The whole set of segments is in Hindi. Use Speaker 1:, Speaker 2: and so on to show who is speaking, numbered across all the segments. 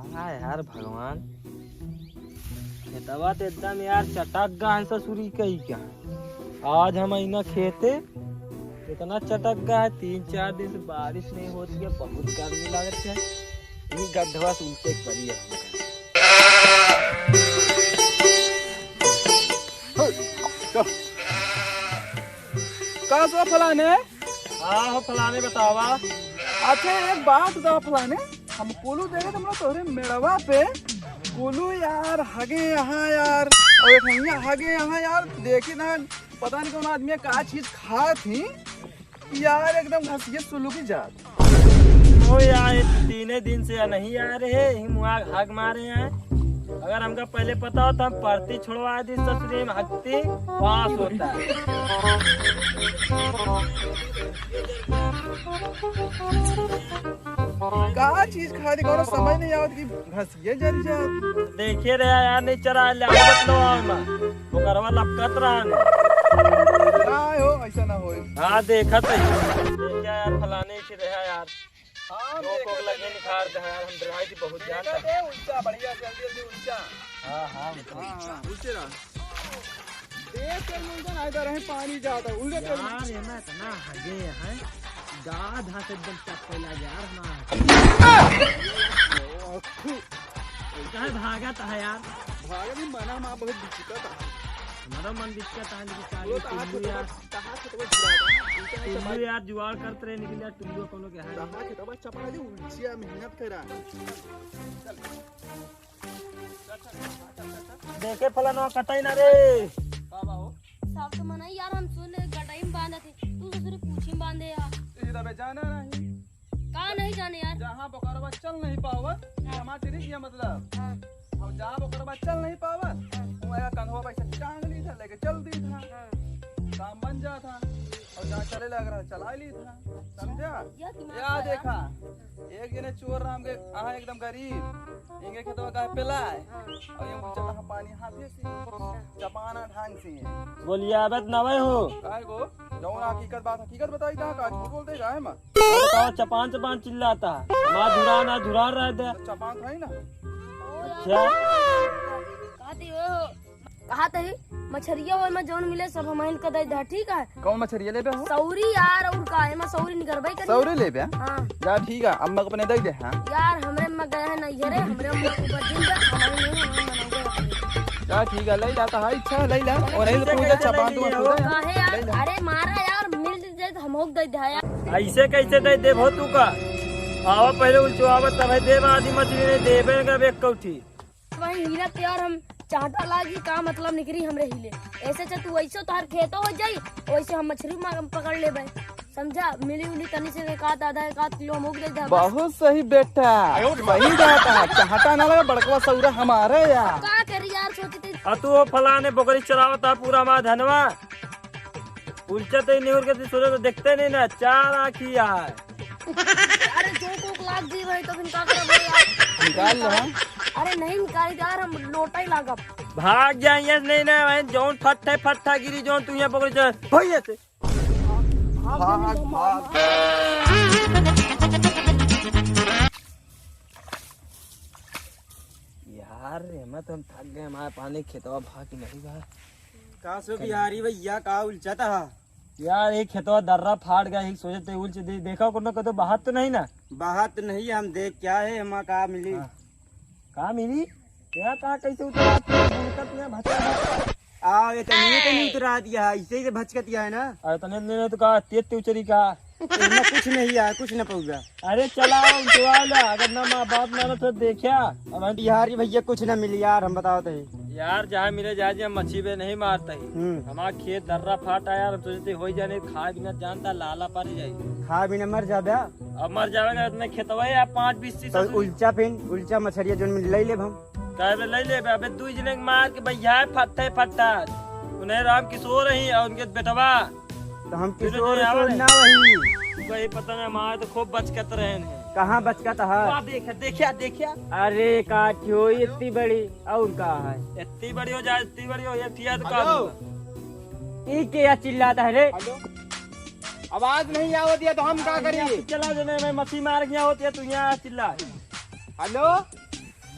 Speaker 1: हाँ यार भगवान, खेतवा तो एकदम यार चटक गए ससुरी कही क्या। आज हम इना खेते इतना चटक गया है, 3-4 दिन से बारिश नहीं होती है, बहुत गर्मी लगती है। ये गड्ढवा से ऊंचे करी है।
Speaker 2: का फलाने?
Speaker 1: हाँ हो फलाने बतावा।
Speaker 2: अच्छा एक बात बताओ फलाने, हम कोलू देखे तुम तोरे मेड़वा पे कोलू यार हगे यहाँ यार और एक हगे यहाँ यार, देखी ना पता नहीं कौन आदमी का चीज खा थी यार, एकदम घसिए सुलू की जात।
Speaker 1: वो यार 3 दिन से नहीं आ रहे हग मारे हैं। अगर हमका पहले पता होता हम परती छुड़वा दी, ससुरी में हकती पास होता है।
Speaker 2: का चीज खा दी कौन समझ नहीं आवत कि घसिए जल जात।
Speaker 1: देखिए रे यार नहीं चरा ले बतलो वो करवा लपकत रहा
Speaker 2: ना हो ऐसा ना हो।
Speaker 1: हाँ देखा तो देखा यार फलाने से रहा यार।
Speaker 2: हाँ
Speaker 1: को लगे निखार दे यार, हम ड्राई की बहुत जानता है।
Speaker 2: उल्टा बढ़िया जल्दी जल्दी उल्टा।
Speaker 1: हाँ हाँ
Speaker 2: उल्टे रहा देख के मुंडन आइदा रहे पानी जाता उल्टे कर
Speaker 1: यार ये मैं इतना हगे है गाढ़ हाथ एकदम टक्कर लग यार ना कहाँ भागा था यार।
Speaker 2: भागे भी मना मां बहुत दिक्कत है,
Speaker 1: हमारा मन दिक्कत है
Speaker 2: वो
Speaker 1: लेकिन
Speaker 2: तो
Speaker 1: यार
Speaker 2: कहां से तो जुड़ा
Speaker 1: टुल्लू यार जुगाड़ करते रहे निकल यार टुल्लू कोनो के है
Speaker 2: कहां के तब चपड़ा दे उल्टिया मेहनत करा।
Speaker 1: देखे फलाना कटाई ना रे
Speaker 2: बाबा हो
Speaker 3: साहब तो मना यार, हम सुन गटाई में बांधा थे, तू ससुर पूछी में बांधे यार।
Speaker 2: इधर बे जाना नहीं
Speaker 3: कहाँ नहीं जाने यार।
Speaker 2: जहां बकरवा चल नहीं पावत टमाटर नहीं मतलब
Speaker 3: हाँ,
Speaker 2: अब जहां बकरवा चल नहीं पावत वो कंधवा पैसा टांग ली था लेके चल दी था,
Speaker 3: हाँ।
Speaker 2: काम बन जा था और जहाँ चले लग रहा चला ली था, समझा।
Speaker 3: यार दिमाग
Speaker 2: या
Speaker 3: का
Speaker 2: देखा एक जने चोर राम के आहा एकदम गरीब इंगे खेतवा का पेलाए और ये मुझे कहा पानी हाथे से चपाना ढंग से है
Speaker 1: बोलिए आबत नवे हो
Speaker 2: काय गो जौन हकीकत बताई था का झूठ बोलते गाय मां
Speaker 1: बताओ चपान चपान चिल्लाता है ना झुरा रहे थे
Speaker 2: चपान था ही ना।
Speaker 3: ओ
Speaker 1: क्या
Speaker 3: यार कहा थे मछरिया और में जौन मिले सब हम का दे दा, ठीक है।
Speaker 2: कौन मछरिया ले बे हो?
Speaker 3: सौरी यार और का है मैं सौरी नहीं करबई करी।
Speaker 2: सौरे ले बे
Speaker 3: हां
Speaker 2: जा ठीक है अम्मा को अपने दे दे। हां
Speaker 3: यार हमरे में गए हैं नहीं रे, हमरे में ऊपर दिन का हमारे नहीं मनाओगे।
Speaker 2: जा ठीक है ले जाता है इच्छा ले ला और नहीं तो पूजा चपान तू
Speaker 3: काहे यार, अरे मारा यार मिल जाए तो हम होक दे दे यार।
Speaker 1: ऐसे कैसे दे दे भो तू का आवा पहले उलचवावत तब देव आदि मछली ने देवे का एक कौठी
Speaker 3: वही हीरा यार हम चाहता लागी का मतलब निकरी हमरे हिले ऐसे से तू ऐसे तो हर खेतो हो जाई वैसे हम मछली पकड़ लेबे, समझा। मिली उली तनी से एक आधा किलो हम दे दे।
Speaker 2: बहुत सही बेटा सही जाता है, चाहता ना लगा बड़कवा सौरा हमारे यार
Speaker 3: का करी यार सोचते
Speaker 1: आ तू वो फलाने बकरी चरावता पूरा माँ धनवा उलचा तो नहीं के सोचे तो देखते नहीं ना 4 आँखी यार।
Speaker 3: अरे जो कोक लाग दी भाई तो फिर का करबे यार।
Speaker 2: निकाल लो।
Speaker 3: अरे नहीं निकाली यार, हम लोटा ही लागब।
Speaker 1: भाग जाइए नहीं ना भाई जौन फट्टा गिरी जौन तू यहाँ पकड़ी चल भैया से यार मैं तो हम थक गए, हमारे पानी खेतवा भाग नहीं भाई
Speaker 4: का सो बिहारी भैया का उलझता है
Speaker 1: यार एक खेतवा दर्रा फाड़ गया ही सोचते उलझ देखा को ना कदो बाहर तो नहीं ना
Speaker 4: बात नहीं हम देख क्या है हम का मिली
Speaker 1: कहाँ मिली क्या कहा कैसे उतरा
Speaker 4: आओ ये तो नहीं उतरा दिया है, इसे ही भचकत है ना।
Speaker 1: अरे तने तो कहा तेज उचरी का
Speaker 4: इतना कुछ नहीं है, कुछ न पऊगा।
Speaker 1: अरे चलाओ अगर ना माँ बाप ना तो देखा
Speaker 4: अब बिहारी भैया कुछ न मिली यार, हम बताओ तो
Speaker 1: यार जहाँ मिले जहाँ मच्छी पे नहीं मारता ही हमारा खेत दर्रा फाटा यार सोचते हो जाने खा बिना जानता लाला पर जाए
Speaker 4: खा भी न मर जाबे
Speaker 1: अब मर जाएगा इतने खेतवा यार 5-20
Speaker 4: तो उल्चा मछरिया जो मिल ले हम
Speaker 1: कहे ले ले अबे 2 जने मार के भैया फट्टा उन्हें राम किशोर ही और उनके बेटवा
Speaker 4: तो हम किशोर ना वही
Speaker 1: पता नहीं हमारे तो खूब बचकत रहे हैं।
Speaker 4: कहाँ बचकत है
Speaker 1: देखा
Speaker 4: अरे काठियो इतनी बड़ी और का है
Speaker 1: इतनी बड़ी हो जाए इतनी बड़ी हो ये फिया तो का
Speaker 4: क्या चिल्लाता है रे।
Speaker 2: आवाज नहीं आवती है तो हम क्या करिए?
Speaker 1: चला जने मैं मछली मार गया होती है तू यहाँ चिल्ला।
Speaker 2: हेलो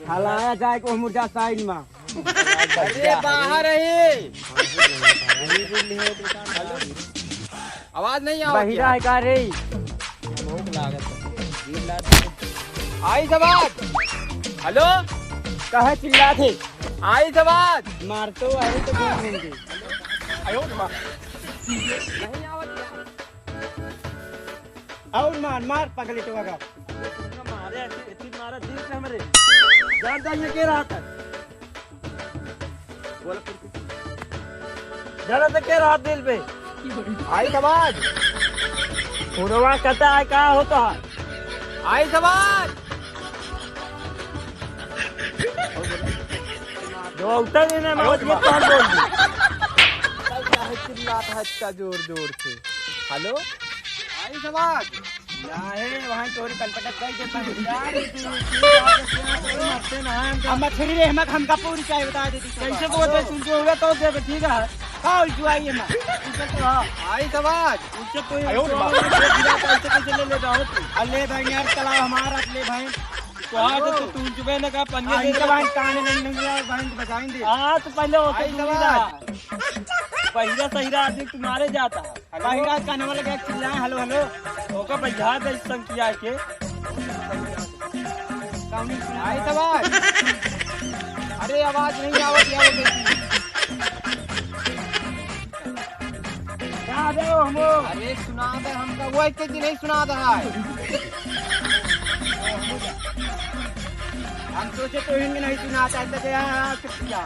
Speaker 4: हलाया जाए को मुर्जा साइड में।
Speaker 2: अरे बाहर है, आवाज नहीं आ
Speaker 4: बहिरा है का रे?
Speaker 2: आई सवाल। हेलो,
Speaker 4: कहे चिल्ला थे?
Speaker 2: आई सवाल।
Speaker 4: मार तो आई तो बोल देंगे।
Speaker 2: आयो मां,
Speaker 4: और मार पगली तो का।
Speaker 1: मारे इतनी मारा दिल से हमरे ज्यादा ये के रहा था बोल ज्यादा के रहा दिल पे
Speaker 2: आई सवाल।
Speaker 1: पुरवा कहता है क्या होता है
Speaker 2: आई सवाल।
Speaker 1: जो उतर देना मैं ये कौन बोल दी
Speaker 2: चिल्लाता है इतना जोर जोर से। हेलो, आई सवाल।
Speaker 4: नाहे वहां तोरी कलपटक गई के
Speaker 1: मरते ना हम
Speaker 4: हम मछली रे हमका पूरी चाय बता देती
Speaker 1: कैसे बोलते सुन जो होगा तो दे ठीक है
Speaker 4: हां जो आई है
Speaker 2: आई सवाल।
Speaker 1: उनसे कोई
Speaker 2: आयो रे बाप।
Speaker 1: कैसे कैसे ले जाओ तू
Speaker 4: अल्ले भाई यार चला हमारा ले भाई
Speaker 1: तो आज तो तू चुके ना का पंजे
Speaker 4: आई तो भाई कान नहीं यार भाई बचाएंगे।
Speaker 1: हां तो पहले होते
Speaker 2: आई
Speaker 1: सवाल पहिला सहीरा आदमी तुम्हारे जाता है
Speaker 4: बहिरा कान वाला के चिल्लाए हेलो हेलो
Speaker 1: ओका बजा दे संख्या के
Speaker 2: आई सवाल। अरे आवाज नहीं आवत क्या बोलती?
Speaker 1: क्या दे हम
Speaker 2: अरे सुना दे हमका, वो इतने दिन नहीं सुना रहा है।
Speaker 4: हम सोचे तो हिंदी नहीं सुनाता है तो यार क्या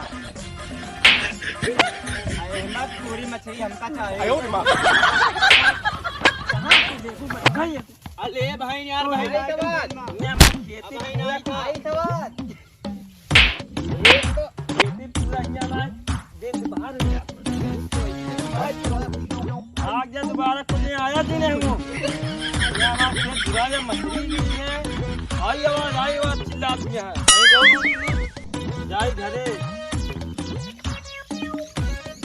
Speaker 4: अहमद पूरी मछली हमका चाहिए।
Speaker 2: आयो रे बाप।
Speaker 4: अरे भाई यार
Speaker 2: आई
Speaker 4: भाई
Speaker 2: सवाल।
Speaker 1: खेती
Speaker 2: आई सवाल।
Speaker 1: खेती पूरा यहाँ भाई देख बाहर हो गया आग जा दोबारा कुछ आया दिन है वो ये आवाज से दुराया मछली नहीं है आई आवाज चिल्लाती है कहीं जाओ जाई घरे